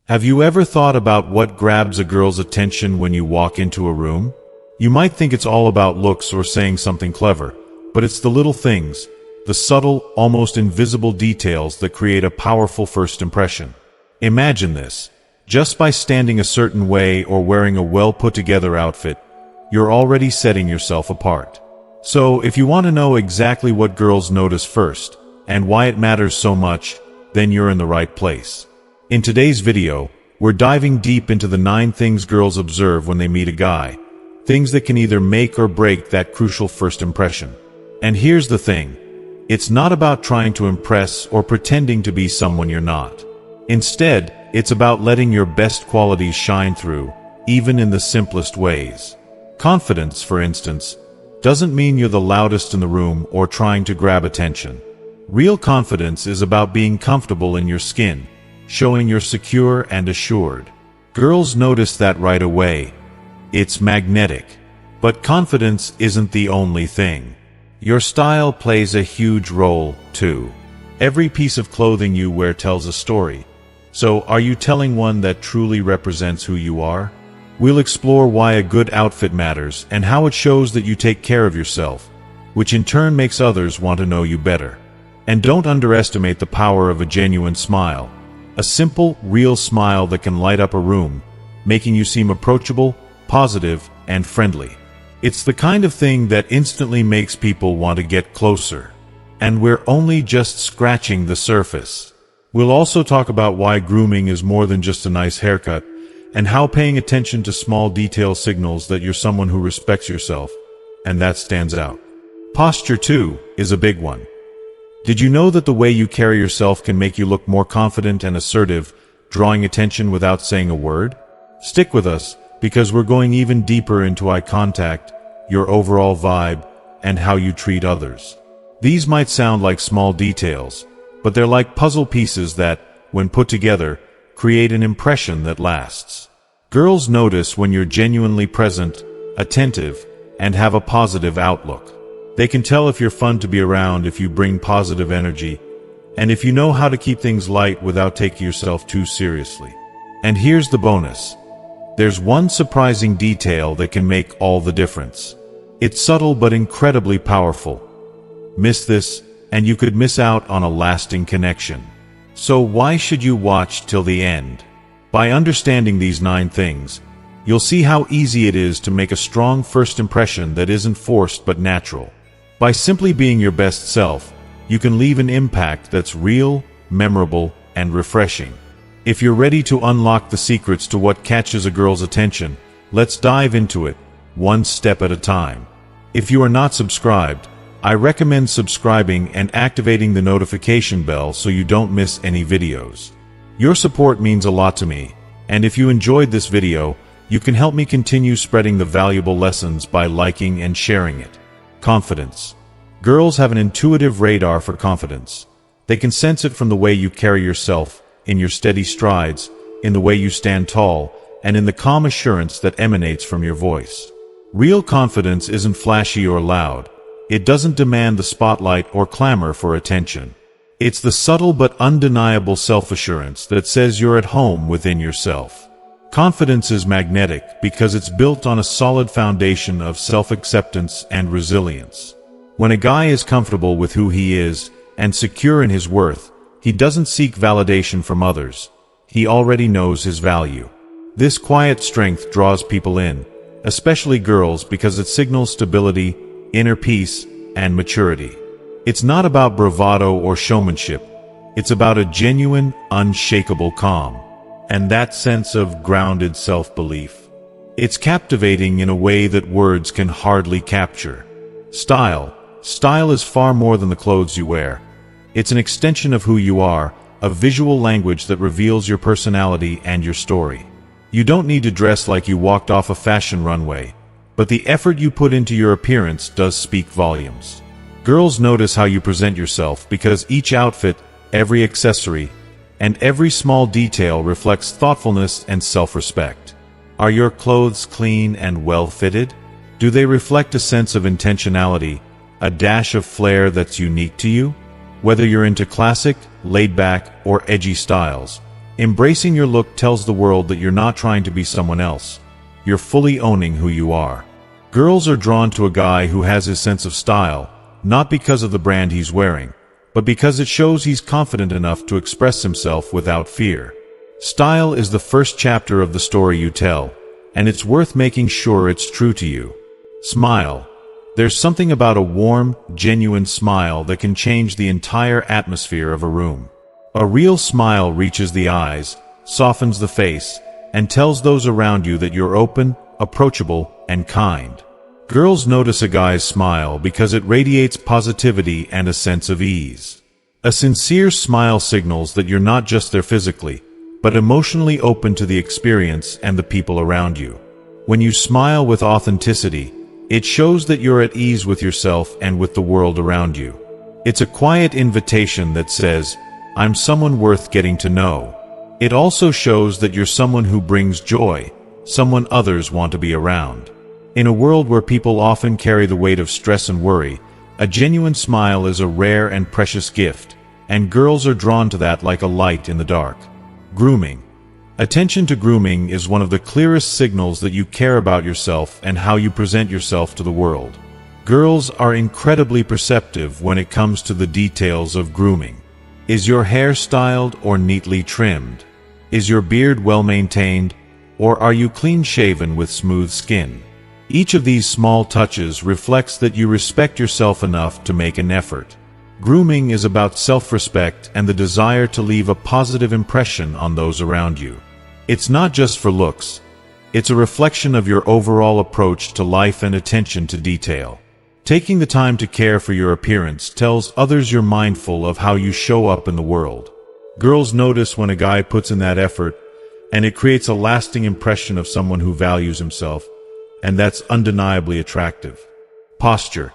Have you ever thought about what grabs a girl's attention when you walk into a room? You might think it's all about looks or saying something clever, but it's the little things, the subtle, almost invisible details that create a powerful first impression. Imagine this. Just by standing a certain way or wearing a well-put-together outfit, you're already setting yourself apart. So, if you want to know exactly what girls notice first, and why it matters so much, then you're in the right place. In today's video, we're diving deep into the 9 things girls observe when they meet a guy. Things that can either make or break that crucial first impression. And here's the thing. It's not about trying to impress or pretending to be someone you're not. Instead, it's about letting your best qualities shine through, even in the simplest ways. Confidence, for instance, doesn't mean you're the loudest in the room or trying to grab attention. Real confidence is about being comfortable in your skin, showing you're secure and assured. Girls notice that right away. It's magnetic. But confidence isn't the only thing. Your style plays a huge role, too. Every piece of clothing you wear tells a story. So, are you telling one that truly represents who you are? We'll explore why a good outfit matters and how it shows that you take care of yourself, which in turn makes others want to know you better. And don't underestimate the power of a genuine smile. A simple, real smile that can light up a room, making you seem approachable, positive, and friendly. It's the kind of thing that instantly makes people want to get closer. And we're only just scratching the surface. We'll also talk about why grooming is more than just a nice haircut, and how paying attention to small detail signals that you're someone who respects yourself, and that stands out. Posture, too, is a big one. Did you know that the way you carry yourself can make you look more confident and assertive, drawing attention without saying a word? Stick with us, because we're going even deeper into eye contact, your overall vibe, and how you treat others. These might sound like small details, but they're like puzzle pieces that, when put together, create an impression that lasts. Girls notice when you're genuinely present, attentive, and have a positive outlook. They can tell if you're fun to be around if you bring positive energy, and if you know how to keep things light without taking yourself too seriously. And here's the bonus. There's one surprising detail that can make all the difference. It's subtle but incredibly powerful. Miss this, and you could miss out on a lasting connection. So why should you watch till the end? By understanding these 9 things, you'll see how easy it is to make a strong first impression that isn't forced but natural. By simply being your best self, you can leave an impact that's real, memorable, and refreshing. If you're ready to unlock the secrets to what catches a girl's attention, let's dive into it, one step at a time. If you are not subscribed, I recommend subscribing and activating the notification bell so you don't miss any videos. Your support means a lot to me, and if you enjoyed this video, you can help me continue spreading the valuable lessons by liking and sharing it. Confidence. Girls have an intuitive radar for confidence. They can sense it from the way you carry yourself, in your steady strides, in the way you stand tall, and in the calm assurance that emanates from your voice. Real confidence isn't flashy or loud. It doesn't demand the spotlight or clamor for attention. It's the subtle but undeniable self-assurance that says you're at home within yourself. Confidence is magnetic because it's built on a solid foundation of self-acceptance and resilience. When a guy is comfortable with who he is and secure in his worth, he doesn't seek validation from others. He already knows his value. This quiet strength draws people in, especially girls, because it signals stability, inner peace, and maturity. It's not about bravado or showmanship. It's about a genuine, unshakable calm. And that sense of grounded self-belief. It's captivating in a way that words can hardly capture. Style. Style is far more than the clothes you wear. It's an extension of who you are, a visual language that reveals your personality and your story. You don't need to dress like you walked off a fashion runway, but the effort you put into your appearance does speak volumes. Girls notice how you present yourself because each outfit, every accessory, and every small detail reflects thoughtfulness and self-respect. Are your clothes clean and well-fitted? Do they reflect a sense of intentionality, a dash of flair that's unique to you? Whether you're into classic, laid-back, or edgy styles, Embracing your look tells the world that you're not trying to be someone else. You're fully owning who you are. Girls are drawn to a guy who has his sense of style, not because of the brand he's wearing, but because it shows he's confident enough to express himself without fear. Style is the first chapter of the story you tell, and it's worth making sure it's true to you. Smile. There's something about a warm, genuine smile that can change the entire atmosphere of a room. A real smile reaches the eyes, softens the face, and tells those around you that you're open, approachable, and kind. Girls notice a guy's smile because it radiates positivity and a sense of ease. A sincere smile signals that you're not just there physically, but emotionally open to the experience and the people around you. When you smile with authenticity, it shows that you're at ease with yourself and with the world around you. It's a quiet invitation that says, "I'm someone worth getting to know." It also shows that you're someone who brings joy, someone others want to be around. In a world where people often carry the weight of stress and worry, a genuine smile is a rare and precious gift, and girls are drawn to that like a light in the dark. Grooming. Attention to grooming is one of the clearest signals that you care about yourself and how you present yourself to the world. Girls are incredibly perceptive when it comes to the details of grooming. Is your hair styled or neatly trimmed? Is your beard well maintained, or are you clean-shaven with smooth skin? Each of these small touches reflects that you respect yourself enough to make an effort. Grooming is about self-respect and the desire to leave a positive impression on those around you. It's not just for looks. It's a reflection of your overall approach to life and attention to detail. Taking the time to care for your appearance tells others you're mindful of how you show up in the world. Girls notice when a guy puts in that effort, and it creates a lasting impression of someone who values himself, and that's undeniably attractive. Posture.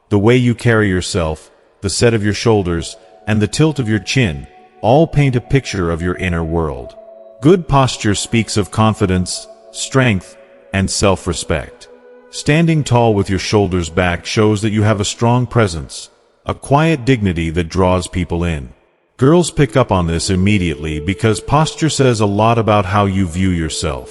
The way you carry yourself, the set of your shoulders, and the tilt of your chin all paint a picture of your inner world. Good posture speaks of confidence, strength, and self-respect. Standing tall with your shoulders back shows that you have a strong presence, a quiet dignity that draws people in. Girls pick up on this immediately because posture says a lot about how you view yourself.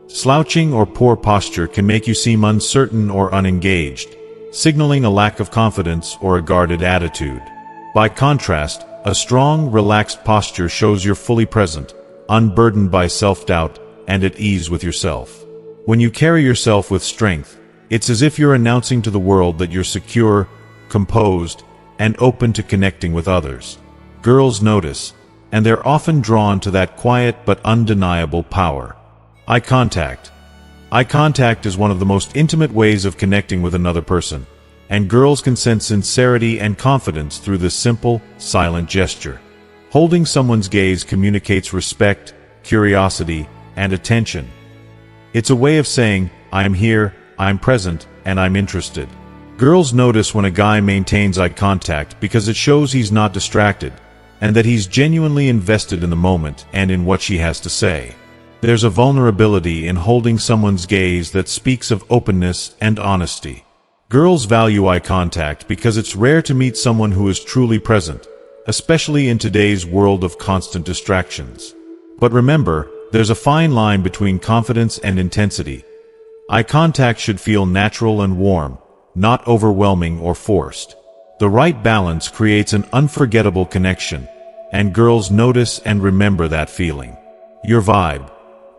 Slouching or poor posture can make you seem uncertain or unengaged, signaling a lack of confidence or a guarded attitude. By contrast, a strong, relaxed posture shows you're fully present, unburdened by self-doubt, and at ease with yourself. When you carry yourself with strength, it's as if you're announcing to the world that you're secure, composed, and open to connecting with others. Girls notice, and they're often drawn to that quiet but undeniable power. Eye contact. Eye contact is one of the most intimate ways of connecting with another person, and girls can sense sincerity and confidence through this simple, silent gesture. Holding someone's gaze communicates respect, curiosity, and attention. It's a way of saying, "I'm here, I'm present, and I'm interested." Girls notice when a guy maintains eye contact because it shows he's not distracted, and that he's genuinely invested in the moment and in what she has to say. There's a vulnerability in holding someone's gaze that speaks of openness and honesty. Girls value eye contact because it's rare to meet someone who is truly present, especially in today's world of constant distractions. But remember, there's a fine line between confidence and intensity. Eye contact should feel natural and warm, not overwhelming or forced. The right balance creates an unforgettable connection, and girls notice and remember that feeling. Your vibe.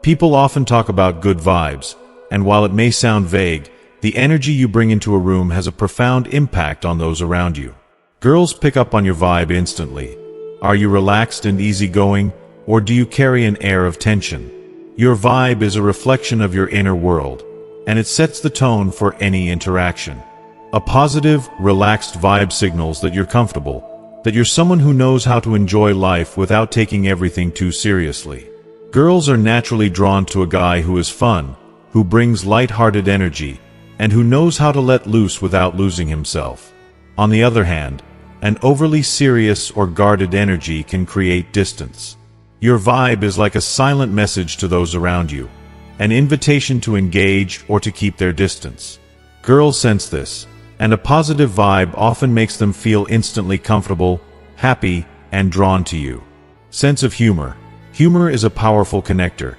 People often talk about good vibes, and while it may sound vague, the energy you bring into a room has a profound impact on those around you. Girls pick up on your vibe instantly. Are you relaxed and easygoing, or do you carry an air of tension? Your vibe is a reflection of your inner world, and it sets the tone for any interaction. A positive, relaxed vibe signals that you're comfortable, that you're someone who knows how to enjoy life without taking everything too seriously. Girls are naturally drawn to a guy who is fun, who brings light-hearted energy, and who knows how to let loose without losing himself. On the other hand, an overly serious or guarded energy can create distance. Your vibe is like a silent message to those around you, an invitation to engage or to keep their distance. Girls sense this, and a positive vibe often makes them feel instantly comfortable, happy, and drawn to you. Sense of humor. Humor is a powerful connector.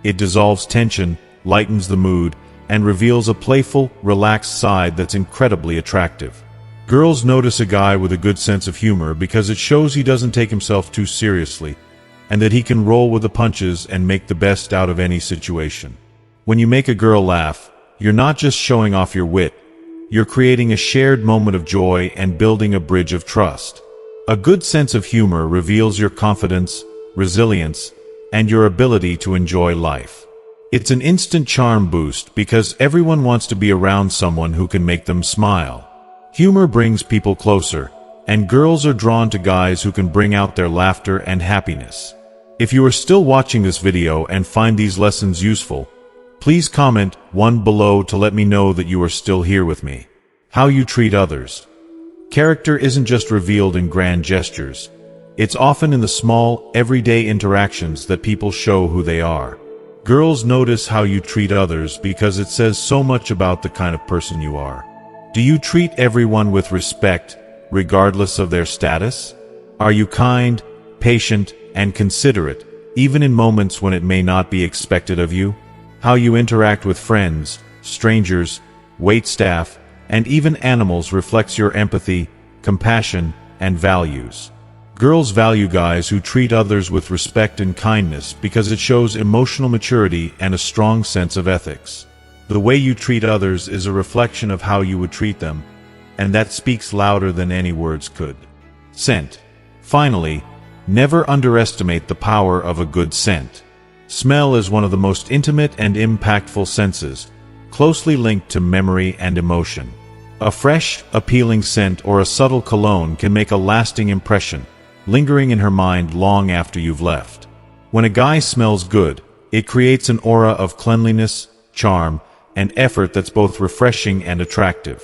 It dissolves tension, lightens the mood, and reveals a playful, relaxed side that's incredibly attractive. Girls notice a guy with a good sense of humor because it shows he doesn't take himself too seriously, and that he can roll with the punches and make the best out of any situation. When you make a girl laugh, you're not just showing off your wit, you're creating a shared moment of joy and building a bridge of trust. A good sense of humor reveals your confidence, resilience, and your ability to enjoy life. It's an instant charm boost because everyone wants to be around someone who can make them smile. Humor brings people closer, and girls are drawn to guys who can bring out their laughter and happiness. If you are still watching this video and find these lessons useful, please comment 1 below to let me know that you are still here with me. How you treat others. Character isn't just revealed in grand gestures. It's often in the small, everyday interactions that people show who they are. Girls notice how you treat others because it says so much about the kind of person you are. Do you treat everyone with respect, regardless of their status? Are you kind, patient, and considerate, even in moments when it may not be expected of you? How you interact with friends, strangers, waitstaff, and even animals reflects your empathy, compassion, and values. Girls value guys who treat others with respect and kindness because it shows emotional maturity and a strong sense of ethics. The way you treat others is a reflection of how you would treat them, and that speaks louder than any words could. Scent. Finally, never underestimate the power of a good scent. Smell is one of the most intimate and impactful senses, closely linked to memory and emotion. A fresh, appealing scent or a subtle cologne can make a lasting impression, lingering in her mind long after you've left. When a guy smells good, it creates an aura of cleanliness, charm, and effort that's both refreshing and attractive.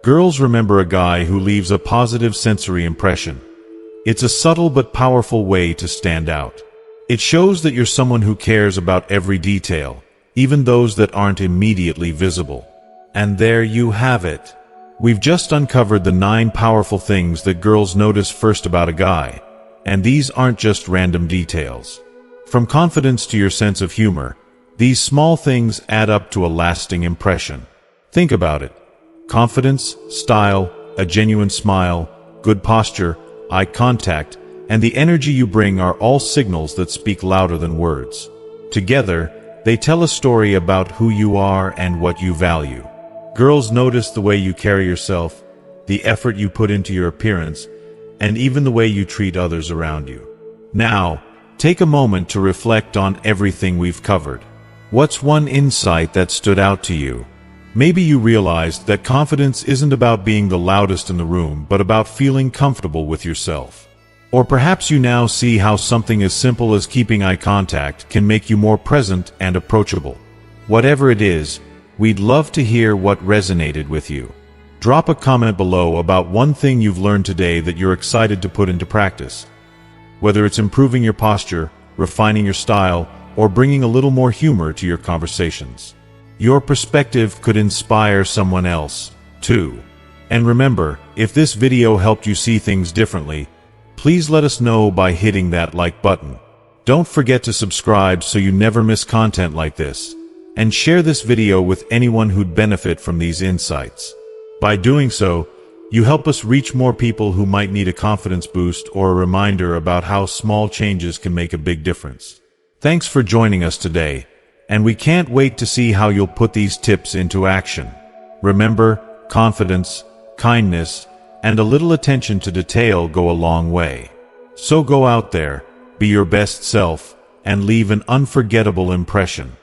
Girls remember a guy who leaves a positive sensory impression. It's a subtle but powerful way to stand out. It shows that you're someone who cares about every detail, even those that aren't immediately visible. And there you have it. We've just uncovered the 9 powerful things that girls notice first about a guy, and these aren't just random details. From confidence to your sense of humor, these small things add up to a lasting impression. Think about it. Confidence, style, a genuine smile, good posture, eye contact, and the energy you bring are all signals that speak louder than words. Together, they tell a story about who you are and what you value. Girls notice the way you carry yourself, the effort you put into your appearance, and even the way you treat others around you. Now, take a moment to reflect on everything we've covered. What's one insight that stood out to you? Maybe you realized that confidence isn't about being the loudest in the room, but about feeling comfortable with yourself. Or perhaps you now see how something as simple as keeping eye contact can make you more present and approachable. Whatever it is, we'd love to hear what resonated with you. Drop a comment below about one thing you've learned today that you're excited to put into practice. Whether it's improving your posture, refining your style, or bringing a little more humor to your conversations. Your perspective could inspire someone else, too. And remember, if this video helped you see things differently, please let us know by hitting that like button. Don't forget to subscribe so you never miss content like this, and share this video with anyone who'd benefit from these insights. By doing so, you help us reach more people who might need a confidence boost or a reminder about how small changes can make a big difference. Thanks for joining us today, and we can't wait to see how you'll put these tips into action. Remember, confidence, kindness, and a little attention to detail go a long way. So go out there, be your best self, and leave an unforgettable impression.